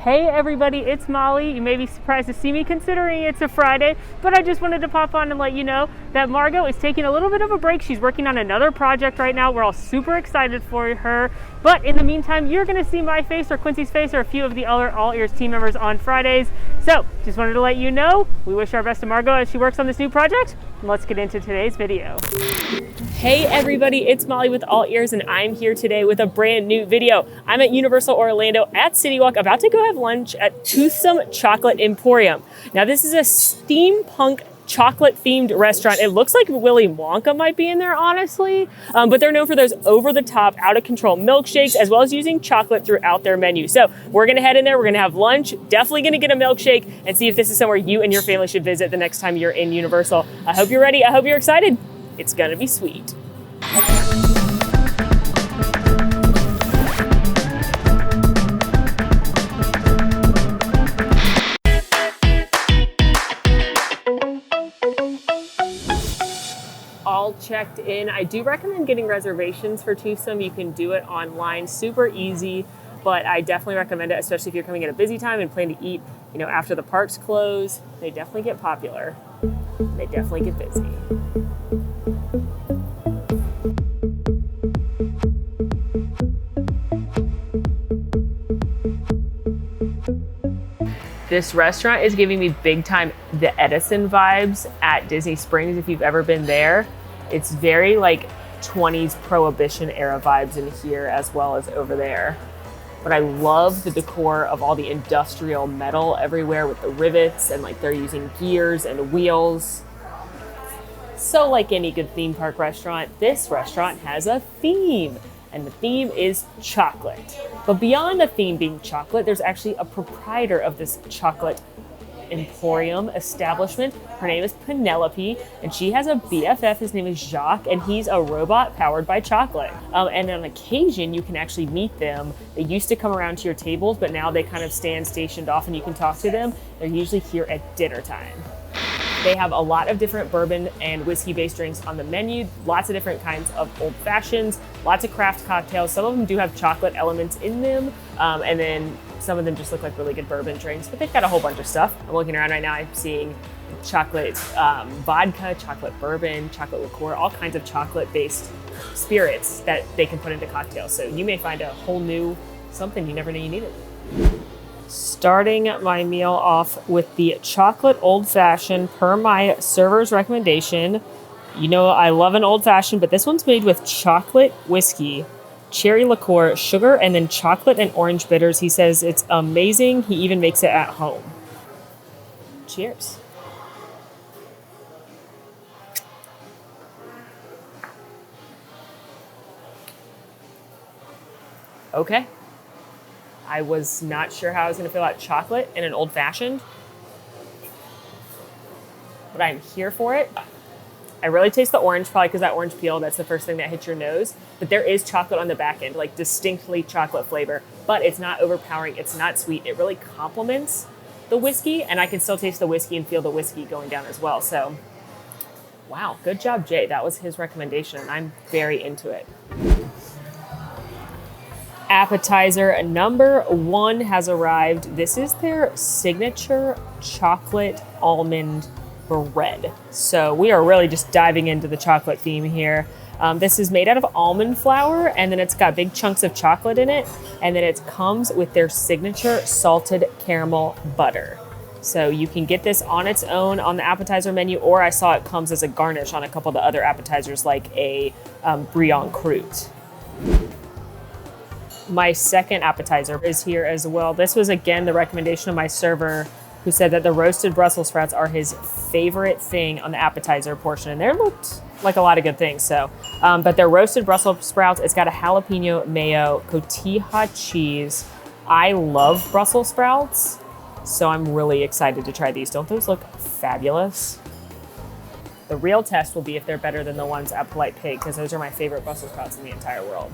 Hey everybody, it's Molly. You may be surprised to see me considering it's a Friday, but I just wanted to pop on and let you know that Margot is taking a little bit of a break. She's working on another project right now. We're all super excited for her. But in the meantime, you're gonna see my face or Quincy's face or a few of the other All Ears team members on Fridays. So just wanted to let you know, we wish our best to Margot as she works on this new project. Let's get into today's video. Hey everybody, it's Molly with All Ears and I'm here today with a brand new video. I'm at Universal Orlando at City Walk, about to go have lunch at Toothsome Chocolate Emporium. Now this is a steampunk chocolate themed restaurant. It looks like Willy Wonka might be in there, honestly, but they're known for those over the top, out of control milkshakes, as well as using chocolate throughout their menu. So we're gonna head in there, we're gonna have lunch, definitely gonna get a milkshake and see if this is somewhere you and your family should visit the next time you're in Universal. I hope you're ready, I hope you're excited. It's gonna be sweet. All checked in. I do recommend getting reservations for Toothsome. You can do it online, super easy, but I definitely recommend it, especially if you're coming at a busy time and plan to eat, after the parks close. They definitely get popular. They definitely get busy. This restaurant is giving me big time the Edison vibes at Disney Springs, if you've ever been there. It's very like 20s Prohibition era vibes in here as well as over there. But I love the decor of all the industrial metal everywhere with the rivets and like they're using gears and wheels. So like any good theme park restaurant, this restaurant has a theme. And the theme is chocolate. But beyond the theme being chocolate, there's actually a proprietor of this chocolate emporium establishment. Her name is Penelope, and she has a BFF. His name is Jacques, and he's a robot powered by chocolate. And on occasion, you can actually meet them. They used to come around to your tables, but now they kind of stand stationed off and you can talk to them. They're usually here at dinner time. They have a lot of different bourbon and whiskey-based drinks on the menu, lots of different kinds of old fashions, lots of craft cocktails. Some of them do have chocolate elements in them, and then some of them just look like really good bourbon drinks, but they've got a whole bunch of stuff. I'm looking around right now, I'm seeing chocolate vodka, chocolate bourbon, chocolate liqueur, all kinds of chocolate-based spirits that they can put into cocktails. So you may find a whole new something you never knew you needed. Starting my meal off with the chocolate old fashioned per my server's recommendation. I love an old fashioned, but this one's made with chocolate whiskey, cherry liqueur, sugar, and then chocolate and orange bitters. He says it's amazing. He even makes it at home. Cheers. Okay. I was not sure how I was going to feel about chocolate in an old-fashioned, but I'm here for it. I really taste the orange, probably because that orange peel, that's the first thing that hits your nose. But there is chocolate on the back end, like distinctly chocolate flavor, but it's not overpowering. It's not sweet. It really complements the whiskey, and I can still taste the whiskey and feel the whiskey going down as well. So, wow, good job, Jay. That was his recommendation, and I'm very into it. Appetizer number 1 has arrived. This is their signature chocolate almond bread. So we are really just diving into the chocolate theme here. This is made out of almond flour, and then it's got big chunks of chocolate in it, and then it comes with their signature salted caramel butter. So you can get this on its own on the appetizer menu, or I saw it comes as a garnish on a couple of the other appetizers like a Brie en Croûte. My second appetizer is here as well. This was, again, the recommendation of my server, who said that the roasted Brussels sprouts are his favorite thing on the appetizer portion. And there looked like a lot of good things. But they're roasted Brussels sprouts. It's got a jalapeno mayo, cotija cheese. I love Brussels sprouts, so I'm really excited to try these. Don't those look fabulous? The real test will be if they're better than the ones at Polite Pig, because those are my favorite Brussels sprouts in the entire world.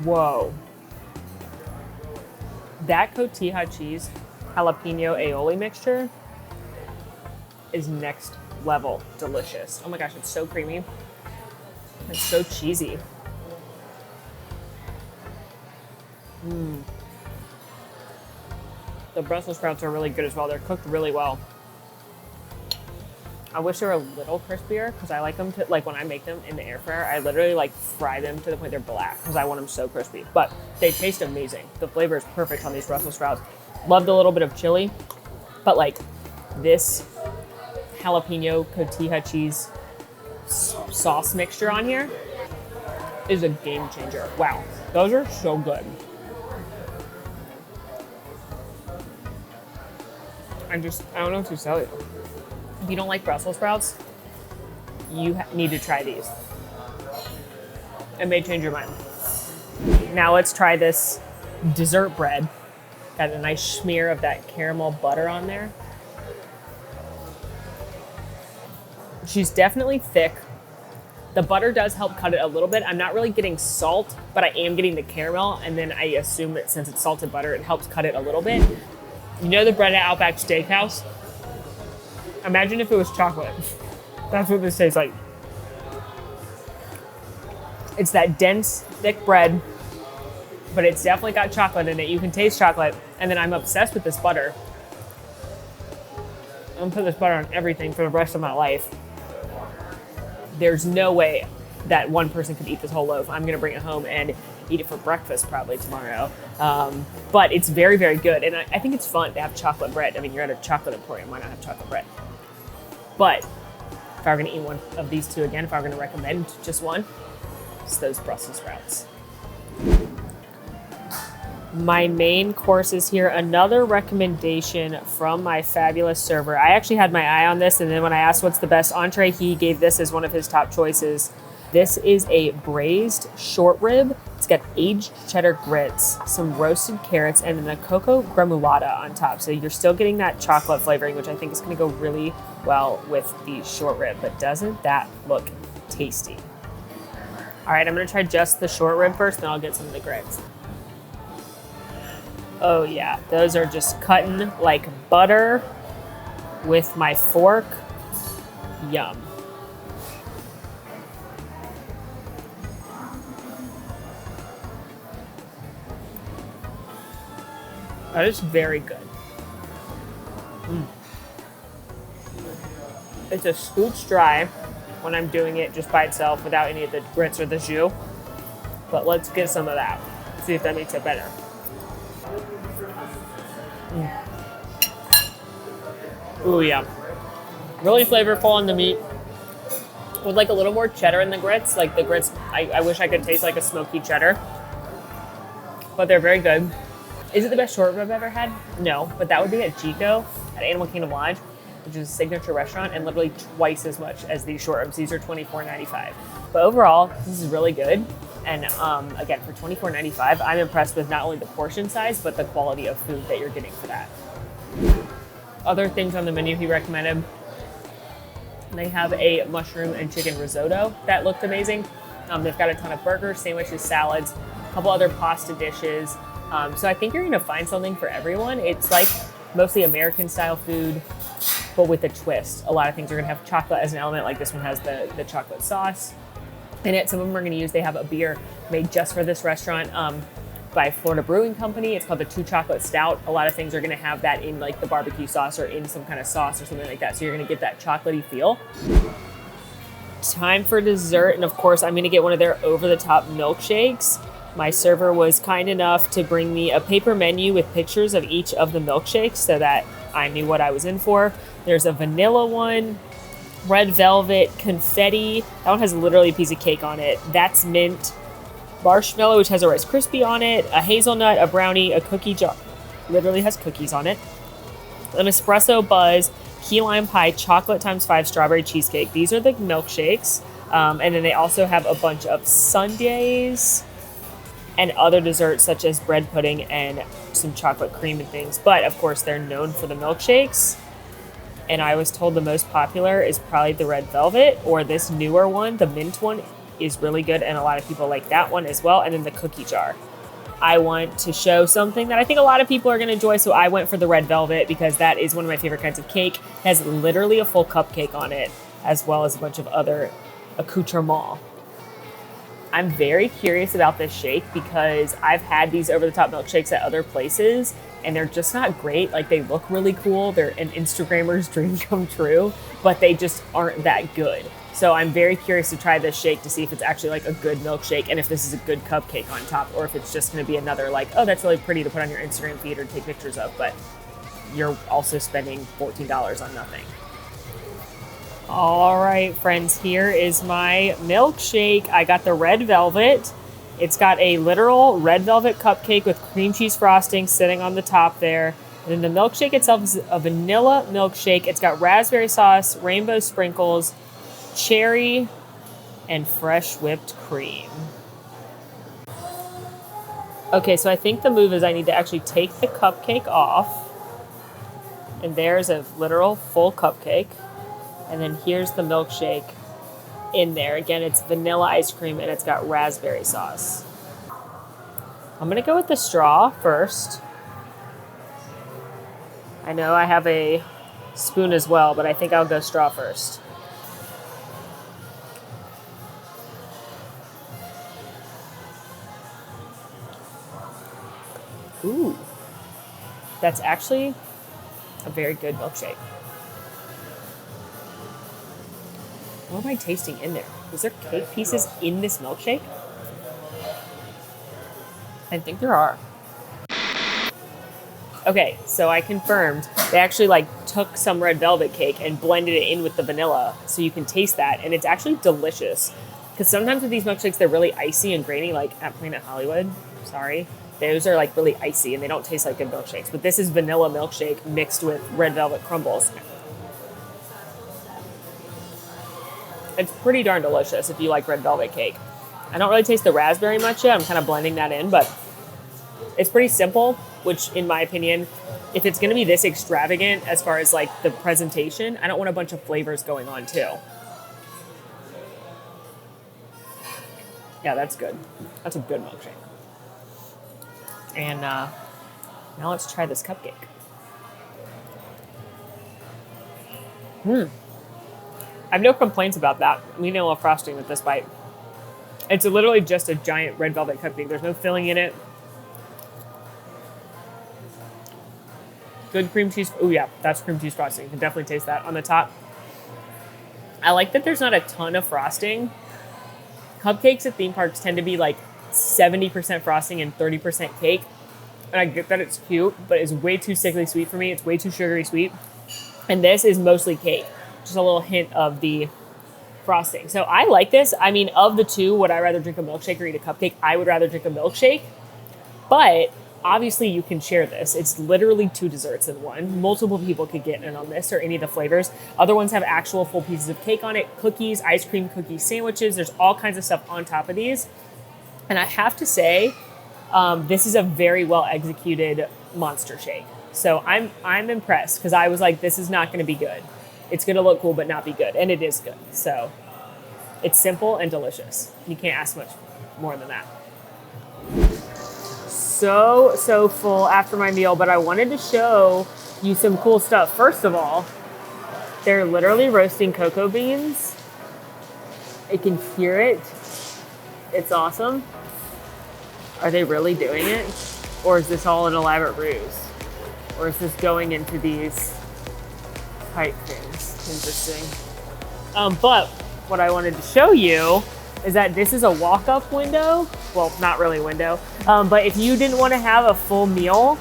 Whoa. That cotija cheese jalapeno aioli mixture is next level delicious. Oh my gosh, it's so creamy. It's so cheesy. The Brussels sprouts are really good as well. They're cooked really well. I wish they were a little crispier because I like them to, like when I make them in the air fryer, I literally like fry them to the point they're black because I want them so crispy. But they taste amazing. The flavor is perfect on these Brussels sprouts. Loved a little bit of chili, but like this jalapeno cotija cheese sauce mixture on here is a game changer. Wow, those are so good. I don't know what to tell you. If you don't like Brussels sprouts, you need to try these. It may change your mind. Now let's try this dessert bread. Got a nice smear of that caramel butter on there. She's definitely thick. The butter does help cut it a little bit. I'm not really getting salt, but I am getting the caramel. And then I assume that since it's salted butter, it helps cut it a little bit. You know the bread at Outback Steakhouse? Imagine if it was chocolate. That's what this tastes like. It's that dense, thick bread, but it's definitely got chocolate in it. You can taste chocolate. And then I'm obsessed with this butter. I'm gonna put this butter on everything for the rest of my life. There's no way that one person could eat this whole loaf. I'm gonna bring it home and eat it for breakfast probably tomorrow. But it's very, very good. And I think it's fun to have chocolate bread. I mean, you're at a chocolate emporium, why not have chocolate bread? But if I were gonna eat one of these two again, if I were gonna recommend just one, it's those Brussels sprouts. My main course is here. Another recommendation from my fabulous server. I actually had my eye on this, and then when I asked what's the best entree, he gave this as one of his top choices. This is a braised short rib. It's got aged cheddar grits, some roasted carrots, and then a cocoa gremolata on top. So you're still getting that chocolate flavoring, which I think is gonna go really well with the short rib. But doesn't that look tasty? All right, I'm gonna try just the short rib first, then I'll get some of the grits. Oh yeah, those are just cutting like butter with my fork. Yum. That is very good. It's a scooch dry when I'm doing it just by itself without any of the grits or the jus. But let's get some of that. See if that makes it better. Ooh yeah. Really flavorful on the meat. With like a little more cheddar in the grits. Like the grits, I wish I could taste like a smoky cheddar. But they're very good. Is it the best short rib I've ever had? No, but that would be at Chico at Animal Kingdom Lodge, which is a signature restaurant, and literally twice as much as these short ribs. These are $24.95. But overall, this is really good. And again, for $24.95, I'm impressed with not only the portion size, but the quality of food that you're getting for that. Other things on the menu he recommended. They have a mushroom and chicken risotto that looked amazing. They've got a ton of burgers, sandwiches, salads, a couple other pasta dishes. So I think you're gonna find something for everyone. It's like mostly American style food, but with a twist. A lot of things are gonna have chocolate as an element, like this one has the chocolate sauce in it. Some of them are gonna use, they have a beer made just for this restaurant by Florida Brewing Company. It's called the 2 Chocolate Stout. A lot of things are gonna have that in like the barbecue sauce or in some kind of sauce or something like that. So you're gonna get that chocolatey feel. Time for dessert. And of course, I'm gonna get one of their over-the-top milkshakes. My server was kind enough to bring me a paper menu with pictures of each of the milkshakes so that I knew what I was in for. There's a vanilla one, red velvet, confetti. That one has literally a piece of cake on it. That's mint. Marshmallow, which has a Rice Krispie on it, a hazelnut, a brownie, a cookie jar. Literally has cookies on it. An espresso buzz, key lime pie, chocolate ×5 strawberry cheesecake. These are the milkshakes. And then they also have a bunch of sundaes and other desserts such as bread pudding and some chocolate cream and things. But of course, they're known for the milkshakes. And I was told the most popular is probably the red velvet, or this newer one, the mint one, is really good. And a lot of people like that one as well. And then the cookie jar. I want to show something that I think a lot of people are going to enjoy. So I went for the red velvet because that is one of my favorite kinds of cake. It has literally a full cupcake on it, as well as a bunch of other accoutrements. I'm very curious about this shake because I've had these over-the-top milkshakes at other places and they're just not great. Like, they look really cool. They're an Instagrammer's dream come true, but they just aren't that good. So I'm very curious to try this shake to see if it's actually like a good milkshake and if this is a good cupcake on top, or if it's just going to be another like, oh, that's really pretty to put on your Instagram feed or take pictures of, but you're also spending $14 on nothing. All right, friends, here is my milkshake. I got the red velvet. It's got a literal red velvet cupcake with cream cheese frosting sitting on the top there. And then the milkshake itself is a vanilla milkshake. It's got raspberry sauce, rainbow sprinkles, cherry, and fresh whipped cream. Okay, so I think the move is I need to actually take the cupcake off. And there's a literal full cupcake. And then here's the milkshake in there. Again, it's vanilla ice cream and it's got raspberry sauce. I'm gonna go with the straw first. I know I have a spoon as well, but I think I'll go straw first. Ooh, that's actually a very good milkshake. What am I tasting in there? Is there cake pieces in this milkshake? I think there are. Okay, so I confirmed. They actually like took some red velvet cake and blended it in with the vanilla so you can taste that, and it's actually delicious. Because sometimes with these milkshakes, they're really icy and grainy, like at Planet Hollywood. Sorry. Those are like really icy and they don't taste like good milkshakes. But this is vanilla milkshake mixed with red velvet crumbles. It's pretty darn delicious if you like red velvet cake. I don't really taste the raspberry much yet. I'm kind of blending that in, but it's pretty simple, which in my opinion, if it's going to be this extravagant as far as like the presentation, I don't want a bunch of flavors going on too. Yeah, that's good. That's a good milkshake. And now let's try this cupcake. I have no complaints about that. We need a little frosting with this bite. It's literally just a giant red velvet cupcake. There's no filling in it. Good cream cheese. Oh yeah, that's cream cheese frosting. You can definitely taste that on the top. I like that there's not a ton of frosting. Cupcakes at theme parks tend to be like 70% frosting and 30% cake. And I get that it's cute, but it's way too sickly sweet for me. It's way too sugary sweet. And this is mostly cake. Just a little hint of the frosting. So I like this. I mean, of the two, would I rather drink a milkshake or eat a cupcake? I would rather drink a milkshake. But obviously you can share this. It's literally 2 desserts in one. Multiple people could get in on this or any of the flavors. Other ones have actual full pieces of cake on it, cookies, ice cream cookie sandwiches. There's all kinds of stuff on top of these. And I have to say, this is a very well executed monster shake. So I'm impressed because I was like, this is not going to be good. It's going to look cool, but not be good. And it is good. So it's simple and delicious. You can't ask much more than that. So full after my meal, but I wanted to show you some cool stuff. First of all, they're literally roasting cocoa beans. I can hear it. It's awesome. Are they really doing it? Or is this all an elaborate ruse? Or is this going into these pipe things? Interesting. But what I wanted to show you is that this is a walk-up window. Well, not really a window. But if you didn't want to have a full meal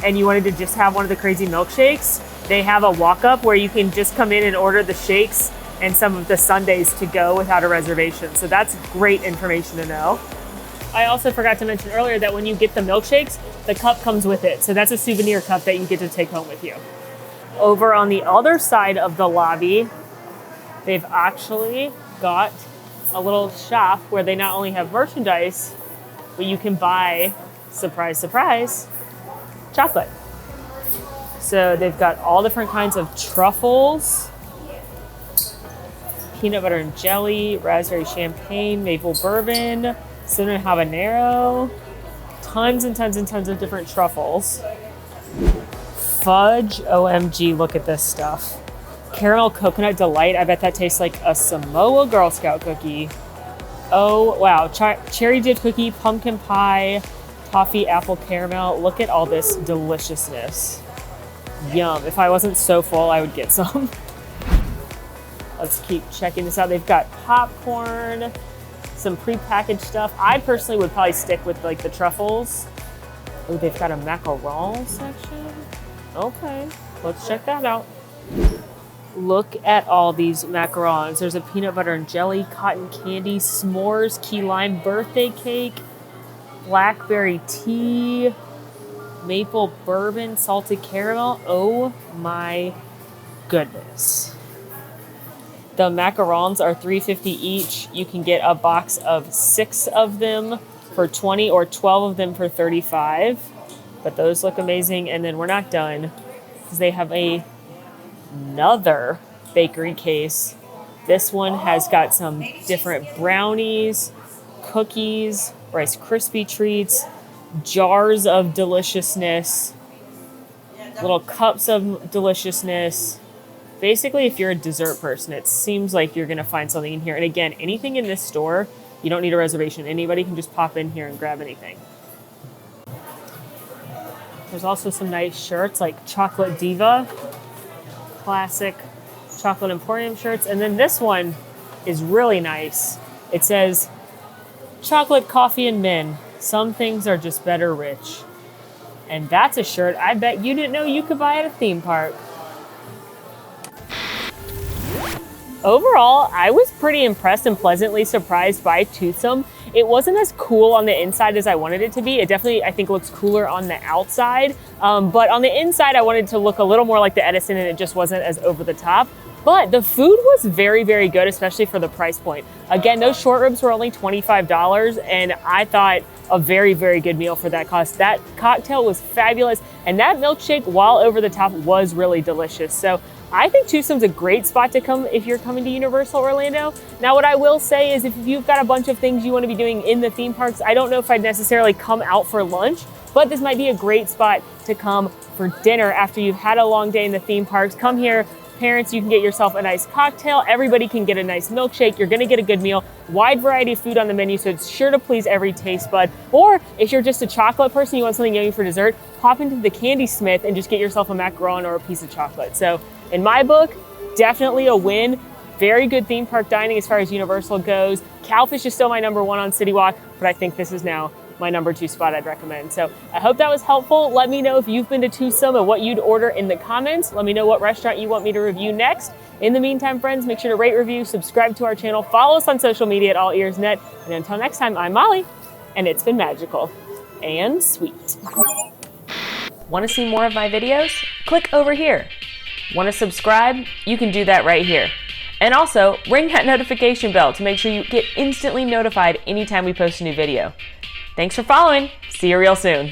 and you wanted to just have one of the crazy milkshakes, they have a walk-up where you can just come in and order the shakes and some of the sundaes to go without a reservation. So that's great information to know. I also forgot to mention earlier that when you get the milkshakes, the cup comes with it. So that's a souvenir cup that you get to take home with you. Over on the other side of the lobby, they've actually got a little shop where they not only have merchandise, but you can buy, surprise, surprise, chocolate. So they've got all different kinds of truffles, peanut butter and jelly, raspberry champagne, maple bourbon, cinnamon habanero, tons and tons and tons of different truffles. Fudge, OMG, look at this stuff. Caramel Coconut Delight, I bet that tastes like a Samoa Girl Scout cookie. Oh, wow, cherry dipped cookie, pumpkin pie, toffee, apple caramel. Look at all this deliciousness. Yum, if I wasn't so full, I would get some. Let's keep checking this out. They've got popcorn, some prepackaged stuff. I personally would probably stick with like the truffles. Oh, they've got a macaron section. Okay, let's check that out. Look at all these macarons. There's a peanut butter and jelly, cotton candy, s'mores, key lime birthday cake, blackberry tea, maple bourbon, salted caramel. Oh my goodness. The macarons are $3.50 each. You can get a box of 6 of them for $20 or 12 of them for $35. But those look amazing. And then we're not done because they have another bakery case. This one has got some different brownies, cookies, Rice Krispie treats, jars of deliciousness, little cups of deliciousness. Basically, if you're a dessert person, it seems like you're going to find something in here. And again, anything in this store, you don't need a reservation. Anybody can just pop in here and grab anything. There's also some nice shirts like Chocolate Diva, classic Chocolate Emporium shirts. And then this one is really nice. It says, chocolate, coffee, and men. Some things are just better rich. And that's a shirt I bet you didn't know you could buy at a theme park. Overall, I was pretty impressed and pleasantly surprised by Toothsome. It wasn't as cool on the inside as I wanted it to be. It definitely, I think, looks cooler on the outside. But on the inside, I wanted to look a little more like the Edison, and it just wasn't as over the top. But the food was very, very good, especially for the price point. Again, those short ribs were only $25, and I thought a very, very good meal for that cost. That cocktail was fabulous, and that milkshake, while over the top, was really delicious. So I think Tootsome's a great spot to come if you're coming to Universal Orlando. Now, what I will say is if you've got a bunch of things you want to be doing in the theme parks, I don't know if I'd necessarily come out for lunch, but this might be a great spot to come for dinner after you've had a long day in the theme parks. Come here. Parents, you can get yourself a nice cocktail. Everybody can get a nice milkshake. You're gonna get a good meal. Wide variety of food on the menu, so it's sure to please every taste bud. Or if you're just a chocolate person, you want something yummy for dessert, pop into the Candy Smith and just get yourself a macaron or a piece of chocolate. So in my book, definitely a win. Very good theme park dining as far as Universal goes. Cowfish is still my number 1 on City Walk, but I think this is now my number 2 spot I'd recommend. So I hope that was helpful. Let me know if you've been to Toothsome and what you'd order in the comments. Let me know what restaurant you want me to review next. In the meantime, friends, make sure to rate, review, subscribe to our channel, follow us on social media at AllEars.net. And until next time, I'm Molly, and it's been magical and sweet. Want to see more of my videos? Click over here. Want to subscribe? You can do that right here. And also, ring that notification bell to make sure you get instantly notified anytime we post a new video. Thanks for following. See you real soon.